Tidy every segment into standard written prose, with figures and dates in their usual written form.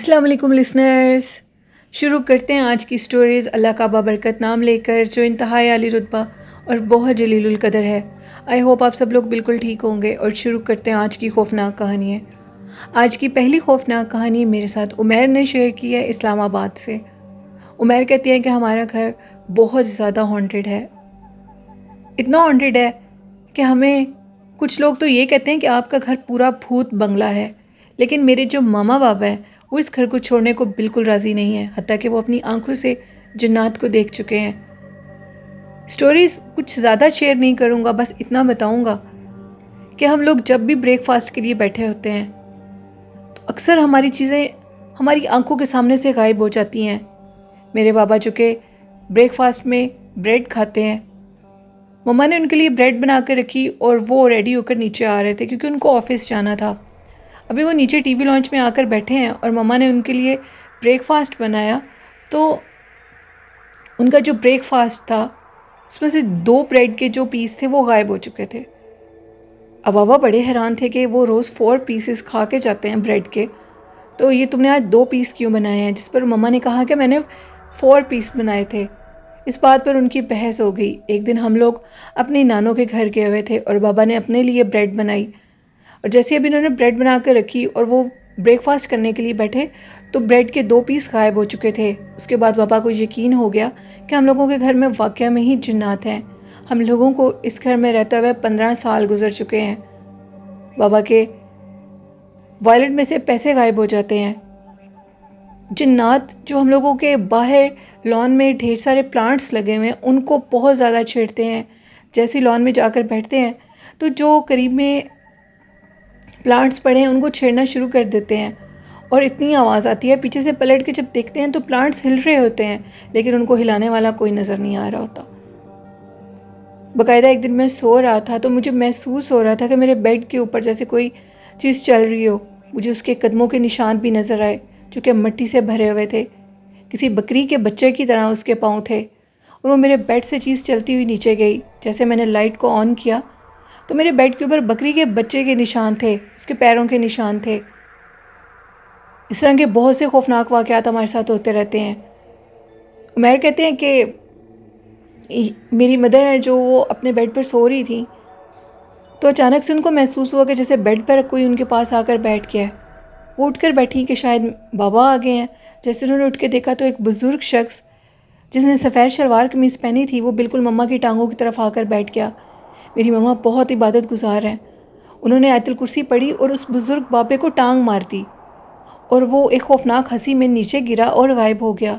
السلام علیکم لسنرز، شروع کرتے ہیں آج کی سٹوریز اللہ کا بابرکت نام لے کر، جو انتہائی عالی رتبہ اور بہت جلیل القدر ہے۔ آئی ہوپ آپ سب لوگ بالکل ٹھیک ہوں گے، اور شروع کرتے ہیں آج کی خوفناک کہانی ہے۔ آج کی پہلی خوفناک کہانی میرے ساتھ عمیر نے شیئر کی ہے اسلام آباد سے۔ عمیر کہتی ہے کہ ہمارا گھر بہت زیادہ ہانٹڈ ہے، اتنا ہانٹڈ ہے کہ ہمیں کچھ لوگ تو یہ کہتے ہیں کہ آپ کا گھر پورا بھوت بنگلہ ہے، لیکن میرے جو ماما بابا ہیں وہ اس گھر کو چھوڑنے کو بالکل راضی نہیں ہیں، حتیٰ کہ وہ اپنی آنکھوں سے جنات کو دیکھ چکے ہیں۔ سٹوریز کچھ زیادہ شیئر نہیں کروں گا، بس اتنا بتاؤں گا کہ ہم لوگ جب بھی بریک فاسٹ کے لیے بیٹھے ہوتے ہیں تو اکثر ہماری چیزیں ہماری آنکھوں کے سامنے سے غائب ہو جاتی ہیں۔ میرے بابا جو کہ بریک فاسٹ میں بریڈ کھاتے ہیں، مما نے ان کے لیے بریڈ بنا کر رکھی اور وہ ریڈی ہو کر نیچے آ رہے تھے کیونکہ ان کو آفس جانا تھا۔ ابھی وہ نیچے ٹی وی لانچ میں آ کر بیٹھے ہیں اور مما نے ان کے لیے بریک فاسٹ بنایا، تو ان کا جو بریک فاسٹ تھا اس میں سے 2 بریڈ کے جو پیس تھے وہ غائب ہو چکے تھے۔ اب بابا بڑے حیران تھے کہ وہ روز 4 پیسز کھا کے جاتے ہیں بریڈ کے، تو یہ تم نے آج 2 پیس کیوں بنائے ہیں؟ جس پر مما نے کہا کہ میں نے 4 پیس بنائے تھے۔ اس بات پر ان کی بحث ہو گئی۔ ایک دن ہم لوگ اپنی نانوں کے گھر گئے ہوئے تھے اور بابا نے اپنے لیے بریڈ بنائی، اور جیسے ابھی انہوں نے بریڈ بنا کر رکھی اور وہ بریک فاسٹ کرنے کے لیے بیٹھے تو بریڈ کے 2 پیس غائب ہو چکے تھے۔ اس کے بعد بابا کو یقین ہو گیا کہ ہم لوگوں کے گھر میں واقعہ میں ہی جنات ہیں۔ ہم لوگوں کو اس گھر میں رہتے ہوئے 15 سال گزر چکے ہیں۔ بابا کے والٹ میں سے پیسے غائب ہو جاتے ہیں۔ جنات جو ہم لوگوں کے باہر لان میں ڈھیر سارے پلانٹس لگے ہوئے ہیں ان کو بہت زیادہ چھیڑتے ہیں۔ جیسے لان میں جا کر بیٹھتے ہیں تو جو قریب میں پلانٹس پڑے ہیں ان کو چھیڑنا شروع کر دیتے ہیں، اور اتنی آواز آتی ہے، پیچھے سے پلٹ کے جب دیکھتے ہیں تو پلانٹس ہل رہے ہوتے ہیں لیکن ان کو ہلانے والا کوئی نظر نہیں آ رہا ہوتا۔ باقاعدہ ایک دن میں سو رہا تھا تو مجھے محسوس ہو رہا تھا کہ میرے بیڈ کے اوپر جیسے کوئی چیز چل رہی ہو۔ مجھے اس کے قدموں کے نشان بھی نظر آئے جو کہ مٹی سے بھرے ہوئے تھے، کسی بکری کے بچے کی طرح اس کے پاؤں تھے، اور وہ میرے بیڈ سے چیز چلتی ہوئی نیچے گئی۔ جیسے میں نے لائٹ کو آن کیا تو میرے بیڈ کے اوپر بکری کے بچے کے نشان تھے، اس کے پیروں کے نشان تھے۔ اس طرح کے بہت سے خوفناک واقعات ہمارے ساتھ ہوتے رہتے ہیں۔ عمیر کہتے ہیں کہ میری مدر ہے جو وہ اپنے بیڈ پر سو رہی تھی تو اچانک سے ان کو محسوس ہوا کہ جیسے بیڈ پر کوئی ان کے پاس آ کر بیٹھ گیا ہے۔ وہ اٹھ کر بیٹھی کہ شاید بابا آ گئے ہیں۔ جیسے انہوں نے اٹھ کے دیکھا تو ایک بزرگ شخص جس نے سفید شلوار قمیص پہنی تھی وہ بالکل مما کی ٹانگوں کی طرف آ کر بیٹھ گیا۔ میری مما بہت عبادت گزار ہیں، انہوں نے آیت الکرسی پڑھی اور اس بزرگ بابے کو ٹانگ مار دی، اور وہ ایک خوفناک ہنسی میں نیچے گرا اور غائب ہو گیا۔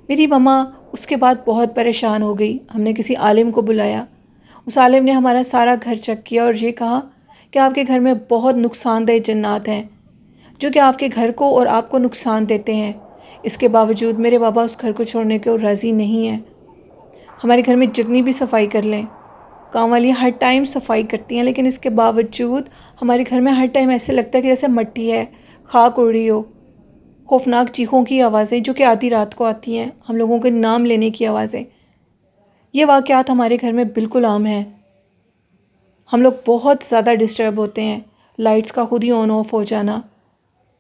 میری مما اس کے بعد بہت پریشان ہو گئی۔ ہم نے کسی عالم کو بلایا، اس عالم نے ہمارا سارا گھر چیک کیا اور یہ کہا کہ آپ کے گھر میں بہت نقصان دہ جنات ہیں جو کہ آپ کے گھر کو اور آپ کو نقصان دیتے ہیں۔ اس کے باوجود میرے بابا اس گھر کو چھوڑنے کو راضی نہیں ہیں۔ ہمارے گھر میں جتنی بھی صفائی کر لیں، کام والی ہر ٹائم صفائی کرتی ہیں، لیکن اس کے باوجود ہمارے گھر میں ہر ٹائم ایسے لگتا ہے کہ جیسے مٹی ہے، خاک اڑ رہی ہو۔ خوفناک چیخوں کی آوازیں جو کہ آدھی رات کو آتی ہیں، ہم لوگوں کے نام لینے کی آوازیں، یہ واقعات ہمارے گھر میں بالکل عام ہیں۔ ہم لوگ بہت زیادہ ڈسٹرب ہوتے ہیں، لائٹس کا خود ہی آن آف ہو جانا،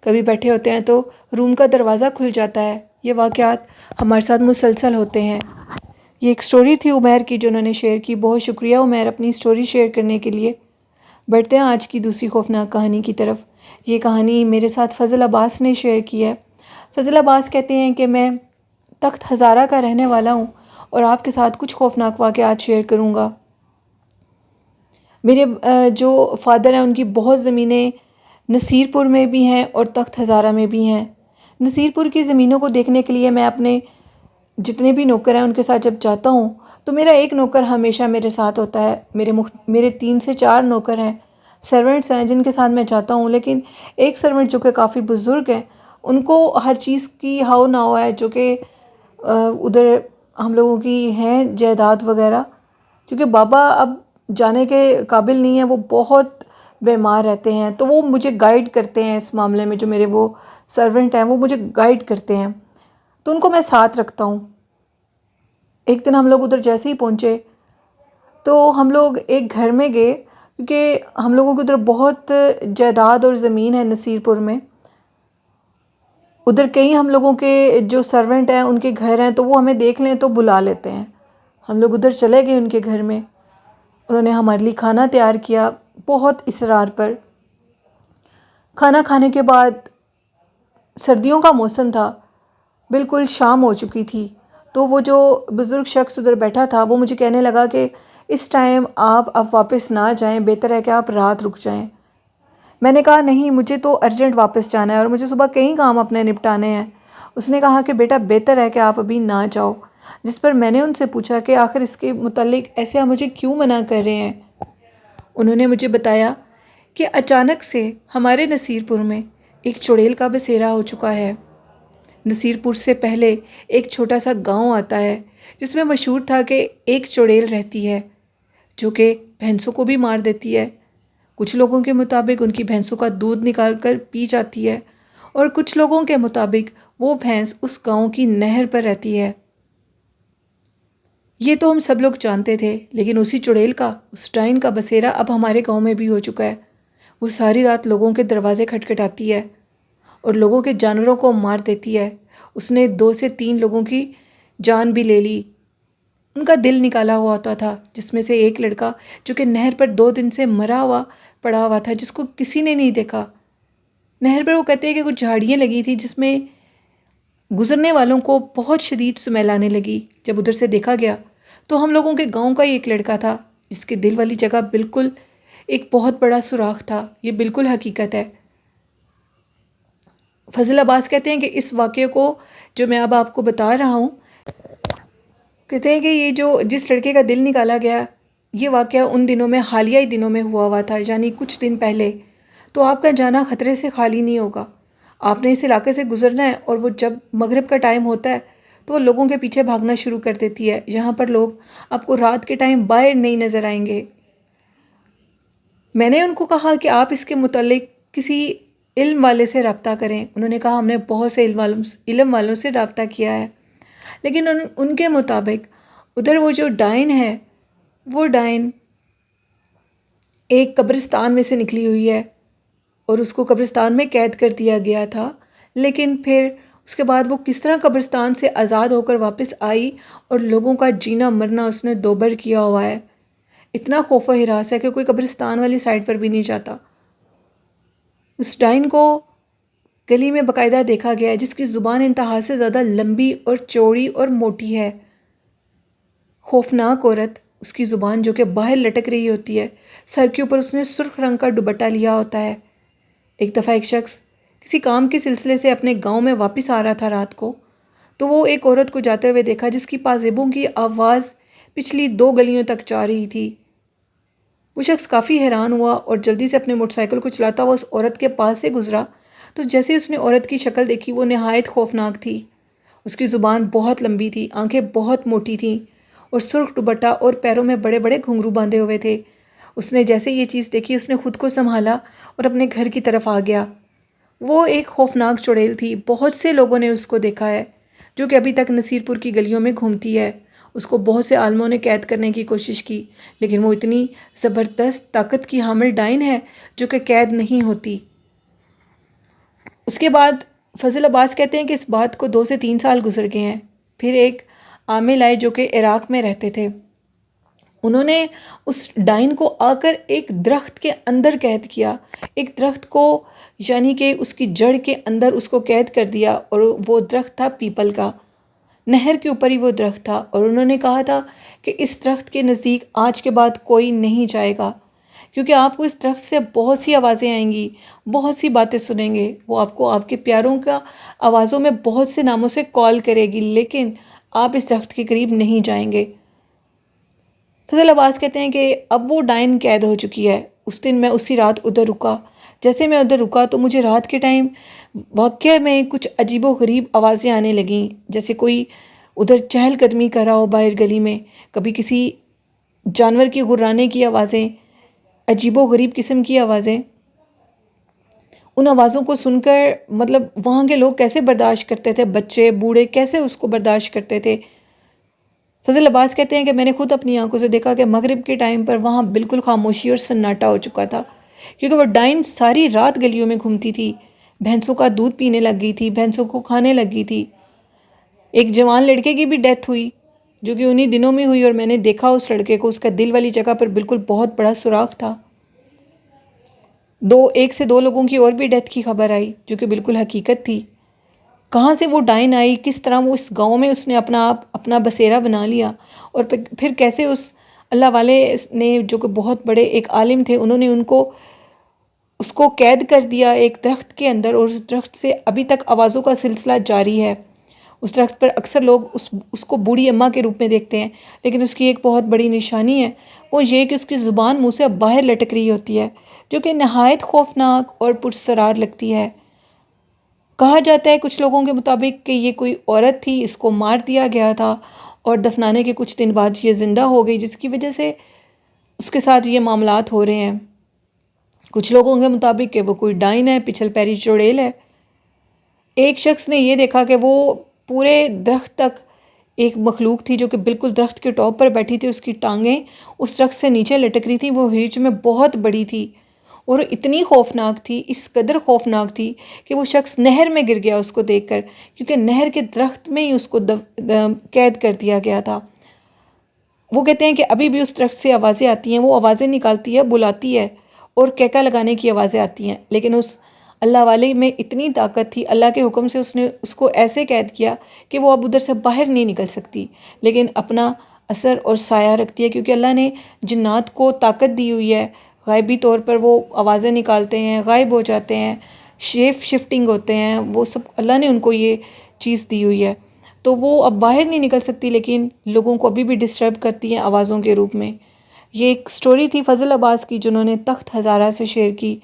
کبھی بیٹھے ہوتے ہیں تو روم کا دروازہ کھل جاتا ہے۔ یہ واقعات ہمارے ساتھ مسلسل ہوتے ہیں۔ یہ ایک سٹوری تھی عمیر کی جو انہوں نے شیئر کی۔ بہت شکریہ عمیر اپنی سٹوری شیئر کرنے کے لیے۔ بڑھتے ہیں آج کی دوسری خوفناک کہانی کی طرف۔ یہ کہانی میرے ساتھ فضل عباس نے شیئر کی ہے۔ فضل عباس کہتے ہیں کہ میں تخت ہزارہ کا رہنے والا ہوں اور آپ کے ساتھ کچھ خوفناک واقعات شیئر کروں گا۔ میرے جو فادر ہیں ان کی بہت زمینیں نصیر پور میں بھی ہیں اور تخت ہزارہ میں بھی ہیں۔ نصیر پور کی زمینوں کو دیکھنے کے لیے میں اپنے جتنے بھی نوکر ہیں ان کے ساتھ جب جاتا ہوں تو میرا ایک نوکر ہمیشہ میرے ساتھ ہوتا ہے۔ میرے 3 سے 4 نوکر ہیں، سرونٹس ہیں جن کے ساتھ میں جاتا ہوں، لیکن ایک سرونٹ جو کہ کافی بزرگ ہے، ان کو ہر چیز کی ہاؤ نہ ہوا ہے جو کہ ادھر ہم لوگوں کی ہیں جائیداد وغیرہ، کیونکہ بابا اب جانے کے قابل نہیں ہیں، وہ بہت بیمار رہتے ہیں، تو وہ مجھے گائیڈ کرتے ہیں اس معاملے میں۔ جو میرے وہ سرونٹ ہیں وہ مجھے گائیڈ کرتے ہیں، تو ان کو میں ساتھ رکھتا ہوں۔ ایک دن ہم لوگ ادھر جیسے ہی پہنچے تو ہم لوگ ایک گھر میں گئے، کیونکہ ہم لوگوں کو ادھر بہت جائیداد اور زمین ہے نصیر پور میں۔ ادھر کئی ہم لوگوں کے جو سرونٹ ہیں ان کے گھر ہیں تو وہ ہمیں دیکھ لیں تو بلا لیتے ہیں. ہم لوگ ادھر چلے گئے ان کے گھر میں. انہوں نے ہمارے لیے کھانا تیار کیا بہت اصرار پر. کھانا کھانے کے بعد سردیوں کا موسم تھا، بالکل شام ہو چکی تھی، تو وہ جو بزرگ شخص ادھر بیٹھا تھا وہ مجھے کہنے لگا کہ اس ٹائم آپ اب واپس نہ جائیں، بہتر ہے کہ آپ رات رک جائیں. میں نے کہا نہیں، مجھے تو ارجنٹ واپس جانا ہے اور مجھے صبح کئی کام اپنے نپٹانے ہیں. اس نے کہا کہ بیٹا بہتر ہے کہ آپ ابھی نہ جاؤ. جس پر میں نے ان سے پوچھا کہ آخر اس کے متعلق ایسے آپ مجھے کیوں منع کر رہے ہیں. انہوں نے مجھے بتایا کہ اچانک سے ہمارے نصیر پور میں ایک چڑیل کا بسیرا ہو چکا ہے. نصیر پور سے پہلے ایک چھوٹا سا گاؤں آتا ہے جس میں مشہور تھا کہ ایک چڑیل رہتی ہے جو کہ بھینسوں کو بھی مار دیتی ہے. کچھ لوگوں کے مطابق ان کی بھینسوں کا دودھ نکال کر پی جاتی ہے اور کچھ لوگوں کے مطابق وہ بھینس اس گاؤں کی نہر پر رہتی ہے. یہ تو ہم سب لوگ جانتے تھے، لیکن اسی چڑیل کا، اس ڈائن کا بسیرا اب ہمارے گاؤں میں بھی ہو چکا ہے. وہ ساری رات لوگوں کے دروازے کھٹکھٹاتی ہے اور لوگوں کے جانوروں کو مار دیتی ہے. اس نے 2 سے 3 لوگوں کی جان بھی لے لی. ان کا دل نکالا ہوا ہوتا تھا، جس میں سے ایک لڑکا جو کہ نہر پر 2 دن سے مرا ہوا پڑا ہوا تھا، جس کو کسی نے نہیں دیکھا. نہر پر وہ کہتے ہیں کہ کچھ جھاڑیاں لگی تھی جس میں گزرنے والوں کو بہت شدید سمیل آنے لگی. جب ادھر سے دیکھا گیا تو ہم لوگوں کے گاؤں کا ہی ایک لڑکا تھا جس کے دل والی جگہ بالکل ایک بہت بڑا سوراخ تھا. یہ بالکل حقیقت ہے. فضل عباس کہتے ہیں کہ اس واقعے کو جو میں اب آپ کو بتا رہا ہوں، کہتے ہیں کہ یہ جو جس لڑکے کا دل نکالا گیا، یہ واقعہ ان دنوں میں حالیہ ہی دنوں میں ہوا تھا، یعنی کچھ دن پہلے. تو آپ کا جانا خطرے سے خالی نہیں ہوگا. آپ نے اس علاقے سے گزرنا ہے اور وہ جب مغرب کا ٹائم ہوتا ہے تو وہ لوگوں کے پیچھے بھاگنا شروع کر دیتی ہے. یہاں پر لوگ آپ کو رات کے ٹائم باہر نہیں نظر آئیں گے. میں نے ان کو کہا کہ آپ اس کے متعلق کسی علم والے سے رابطہ کریں. انہوں نے کہا ہم نے بہت سے علم والوں سے رابطہ کیا ہے، لیکن ان کے مطابق ادھر وہ جو ڈائن ہے، وہ ڈائن ایک قبرستان میں سے نکلی ہوئی ہے اور اس کو قبرستان میں قید کر دیا گیا تھا. لیکن پھر اس کے بعد وہ کس طرح قبرستان سے آزاد ہو کر واپس آئی اور لوگوں کا جینا مرنا اس نے دوبر کیا ہوا ہے. اتنا خوف و ہراس ہے کہ کوئی قبرستان والی سائڈ پر بھی نہیں جاتا. اس ڈائن کو گلی میں باقاعدہ دیکھا گیا ہے، جس کی زبان انتہا سے زیادہ لمبی اور چوڑی اور موٹی ہے. خوفناک عورت، اس کی زبان جو کہ باہر لٹک رہی ہوتی ہے، سر کے اوپر اس نے سرخ رنگ کا دوپٹہ لیا ہوتا ہے. ایک دفعہ ایک شخص کسی کام کے سلسلے سے اپنے گاؤں میں واپس آ رہا تھا رات کو، تو وہ ایک عورت کو جاتے ہوئے دیکھا جس کی پازیبوں کی آواز پچھلی 2 گلیوں تک جا رہی تھی. وہ شخص کافی حیران ہوا اور جلدی سے اپنے موٹر سائیکل کو چلاتا ہوا اس عورت کے پاس سے گزرا. تو جیسے اس نے عورت کی شکل دیکھی، وہ نہایت خوفناک تھی. اس کی زبان بہت لمبی تھی، آنکھیں بہت موٹی تھیں اور سرخ دوپٹہ اور پیروں میں بڑے بڑے گھنگرو باندھے ہوئے تھے. اس نے جیسے یہ چیز دیکھی، اس نے خود کو سنبھالا اور اپنے گھر کی طرف آ گیا. وہ ایک خوفناک چڑیل تھی. بہت سے لوگوں نے اس کو دیکھا ہے، جو کہ ابھی تک نصیر پور کی گلیوں میں گھومتی ہے. اس کو بہت سے عالموں نے قید کرنے کی کوشش کی، لیکن وہ اتنی زبردست طاقت کی حامل ڈائن ہے جو کہ قید نہیں ہوتی. اس کے بعد فضل عباس کہتے ہیں کہ اس بات کو 2 سے 3 سال گزر گئے ہیں. پھر ایک عامل آئے جو کہ عراق میں رہتے تھے. انہوں نے اس ڈائن کو آ کر ایک درخت کے اندر قید کیا، ایک درخت کو، یعنی کہ اس کی جڑ کے اندر اس کو قید کر دیا. اور وہ درخت تھا پیپل کا. نہر کے اوپر ہی وہ درخت تھا اور انہوں نے کہا تھا کہ اس درخت کے نزدیک آج کے بعد کوئی نہیں جائے گا، کیونکہ آپ کو اس درخت سے بہت سی آوازیں آئیں گی، بہت سی باتیں سنیں گے. وہ آپ کو آپ کے پیاروں کا آوازوں میں بہت سے ناموں سے کال کرے گی، لیکن آپ اس درخت کے قریب نہیں جائیں گے. فضل عباس کہتے ہیں کہ اب وہ ڈائن قید ہو چکی ہے. اس دن میں اسی رات ادھر رکا. جیسے میں ادھر رکا تو مجھے رات کے ٹائم واقعہ میں کچھ عجیب و غریب آوازیں آنے لگیں، جیسے کوئی ادھر چہل قدمی کر رہا ہو باہر گلی میں، کبھی کسی جانور کی غرانے کی آوازیں، عجیب و غریب قسم کی آوازیں. ان آوازوں کو سن کر مطلب وہاں کے لوگ کیسے برداشت کرتے تھے، بچے بوڑھے کیسے اس کو برداشت کرتے تھے. فضل عباس کہتے ہیں کہ میں نے خود اپنی آنکھوں سے دیکھا کہ مغرب کے ٹائم پر وہاں بالکل خاموشی اور سناٹا ہو چکا تھا، کیونکہ وہ ڈائن ساری رات گلیوں میں گھومتی تھی. بھینسوں کا دودھ پینے لگ گئی تھی، بھینسوں کو کھانے لگ گئی تھی۔ ایک جوان لڑکے کی بھی ڈیتھ ہوئی جو کہ انہی دنوں میں ہوئی، اور میں نے دیکھا اس لڑکے کو، اس کا دل والی جگہ پر بالکل بہت بڑا سوراخ تھا۔ ایک سے دو لوگوں کی اور بھی ڈیتھ کی خبر آئی جو کہ بالکل حقیقت تھی۔ کہاں سے وہ ڈائن آئی، کس طرح وہ اس گاؤں میں اس نے اپنا بسیرا بنا لیا، اور پھر کیسے اس اللہ والے نے جو کہ بہت بڑے ایک عالم تھے، انہوں نے اس کو قید کر دیا ایک درخت کے اندر، اور اس درخت سے ابھی تک آوازوں کا سلسلہ جاری ہے۔ اس درخت پر اکثر لوگ اس کو بوڑھی اماں کے روپ میں دیکھتے ہیں، لیکن اس کی ایک بہت بڑی نشانی ہے، وہ یہ کہ اس کی زبان منہ سے اب باہر لٹک رہی ہوتی ہے، جو کہ نہایت خوفناک اور پرسرار لگتی ہے۔ کہا جاتا ہے کچھ لوگوں کے مطابق کہ یہ کوئی عورت تھی، اس کو مار دیا گیا تھا اور دفنانے کے کچھ دن بعد یہ زندہ ہو گئی، جس کی وجہ سے اس کے ساتھ یہ معاملات ہو رہے ہیں۔ کچھ لوگوں کے مطابق کہ وہ کوئی ڈائن ہے، پچھل پیری چڑیل ہے۔ ایک شخص نے یہ دیکھا کہ وہ پورے درخت تک ایک مخلوق تھی جو کہ بالکل درخت کے ٹاپ پر بیٹھی تھی، اس کی ٹانگیں اس درخت سے نیچے لٹک رہی تھیں، وہ ہیچ میں بہت بڑی تھی اور اتنی خوفناک تھی، اس قدر خوفناک تھی کہ وہ شخص نہر میں گر گیا اس کو دیکھ کر، کیونکہ نہر کے درخت میں ہی اس کو قید کر دیا گیا تھا۔ وہ کہتے ہیں کہ ابھی بھی اس درخت سے آوازیں آتی ہیں، وہ آوازیں نکالتی ہے، بلاتی ہے اور کہکا لگانے کی آوازیں آتی ہیں، لیکن اس اللہ والے میں اتنی طاقت تھی، اللہ کے حکم سے اس نے اس کو ایسے قید کیا کہ وہ اب ادھر سے باہر نہیں نکل سکتی، لیکن اپنا اثر اور سایہ رکھتی ہے، کیونکہ اللہ نے جنات کو طاقت دی ہوئی ہے، غائبی طور پر وہ آوازیں نکالتے ہیں، غائب ہو جاتے ہیں، شفٹنگ ہوتے ہیں، وہ سب اللہ نے ان کو یہ چیز دی ہوئی ہے، تو وہ اب باہر نہیں نکل سکتی، لیکن لوگوں کو ابھی بھی ڈسٹرب کرتی ہیں آوازوں کے روپ میں۔ یہ ایک سٹوری تھی فضل عباس کی جنہوں نے تخت ہزارہ سے شیئر کی۔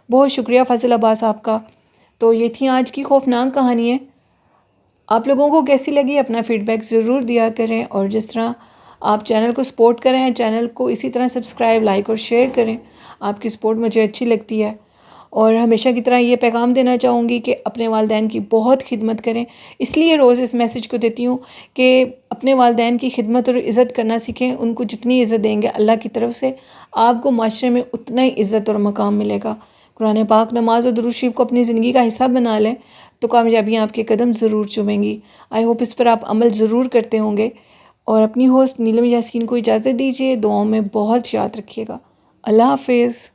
بہت شکریہ فضل عباس آپ کا۔ تو یہ تھی آج کی خوفناک کہانی ہے۔ آپ لوگوں کو کیسی لگی اپنا فیڈ بیک ضرور دیا کریں، اور جس طرح آپ چینل کو سپورٹ کریں، چینل کو اسی طرح سبسکرائب، لائک اور شیئر کریں۔ آپ کی سپورٹ مجھے اچھی لگتی ہے، اور ہمیشہ کی طرح یہ پیغام دینا چاہوں گی کہ اپنے والدین کی بہت خدمت کریں۔ اس لیے روز اس میسج کو دیتی ہوں کہ اپنے والدین کی خدمت اور عزت کرنا سیکھیں، ان کو جتنی عزت دیں گے اللہ کی طرف سے آپ کو معاشرے میں اتنا ہی عزت اور مقام ملے گا۔ قرآن پاک، نماز اور درود شریف کو اپنی زندگی کا حصہ بنا لیں تو کامیابیاں آپ کے قدم ضرور چومیں گی۔ آئی ہوپ اس پر آپ عمل ضرور کرتے ہوں گے، اور اپنی ہوسٹ نیلم یاسین کو اجازت دیجیے، دعاؤں میں بہت یاد رکھیے گا۔ اللہ حافظ۔